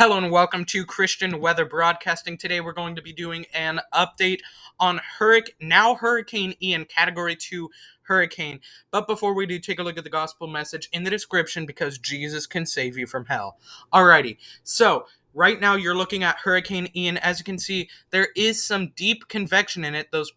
Hello and welcome to Christian Weather Broadcasting. Today we're going to be doing an update on Hurricane Ian, Category 2 hurricane. But before we do, take a look at the gospel message in the description because Jesus can save you from hell. Alrighty, so right now you're looking at Hurricane Ian. As you can see, there is some deep convection in it. Those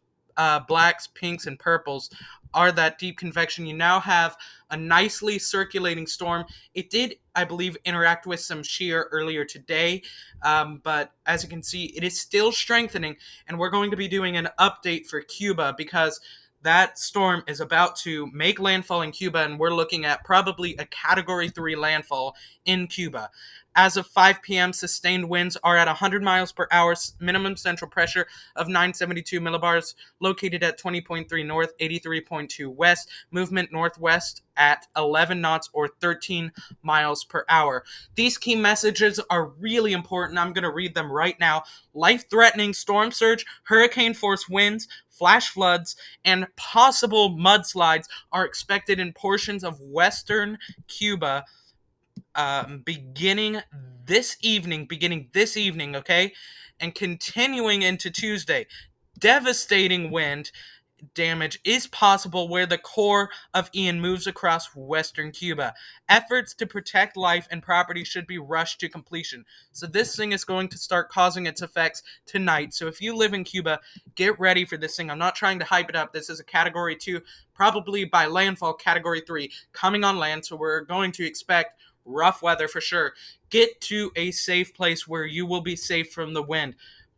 blacks, pinks, and purples are that deep convection. You now have a nicely circulating storm. It did, I believe, interact with some shear earlier today, but as you can see, it is still strengthening, and we're going to be doing an update for Cuba because that storm is about to make landfall in Cuba, and we're looking at probably a Category 3 landfall in Cuba. As of 5 p.m., sustained winds are at 100 miles per hour, minimum central pressure of 972 millibars, located at 20.3 north, 83.2 west, movement northwest at 11 knots or 13 miles per hour. These key messages are really important. I'm going to read them right now. Life-threatening storm surge, hurricane force winds, flash floods, and possible mudslides are expected in portions of western Cuba beginning this evening, okay, and continuing into Tuesday. Devastating wind damage is possible where the core of Ian moves across western Cuba. Efforts to protect life and property should be rushed to completion. So this thing is going to start causing its effects tonight. So if you live in Cuba, get ready for this thing. I'm not trying to hype it up. This is a Category 2, probably by landfall Category 3 coming on land. So we're going to expect rough weather for sure. Get to a safe place where you will be safe from the wind.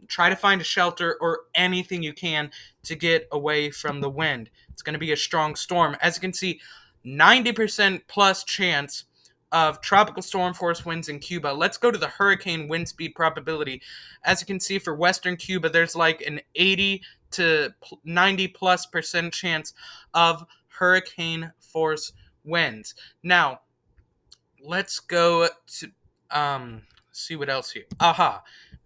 Try to find a shelter or anything you can to get away from the wind. It's going to be a strong storm. As you can see, 90% plus chance of tropical storm force winds in Cuba. Let's go to the hurricane wind speed probability. As you can see, for western Cuba, there's like an 80 to 90 plus percent chance of hurricane force winds. Now, let's go to see what else here.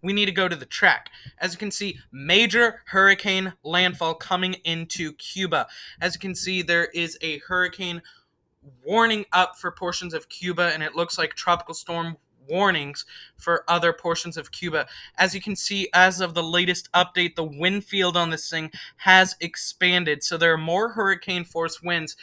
We need to go to the track. As you can see, major hurricane landfall coming into Cuba. As you can see, there is a hurricane warning up for portions of Cuba, and it looks like tropical storm warnings for other portions of Cuba. As you can see, as of the latest update, the wind field on this thing has expanded, so there are more hurricane force winds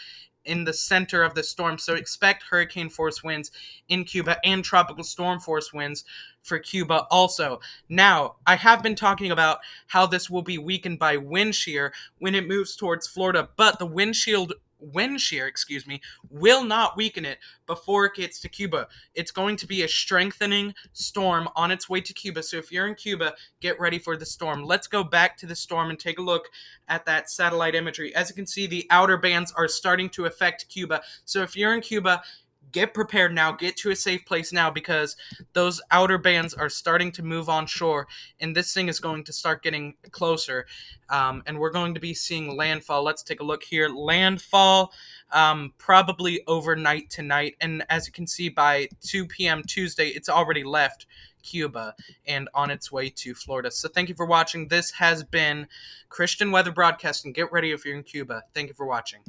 in the center of the storm. So expect hurricane force winds in Cuba and tropical storm force winds for Cuba also. Now, I have been talking about how this will be weakened by wind shear when it moves towards Florida, but the wind shear, will not weaken it before it gets to Cuba. It's going to be a strengthening storm on its way to Cuba. So if you're in Cuba, get ready for the storm. Let's go back to the storm and take a look at that satellite imagery. As you can see, the outer bands are starting to affect Cuba. So if you're in Cuba, get prepared now, get to a safe place now, because those outer bands are starting to move on shore, and this thing is going to start getting closer, and we're going to be seeing landfall. Let's take a look here. Landfall, probably overnight tonight, and as you can see, by 2 p.m. Tuesday, it's already left Cuba and on its way to Florida. So thank you for watching. This has been Christian Weather Broadcasting. Get ready if you're in Cuba. Thank you for watching.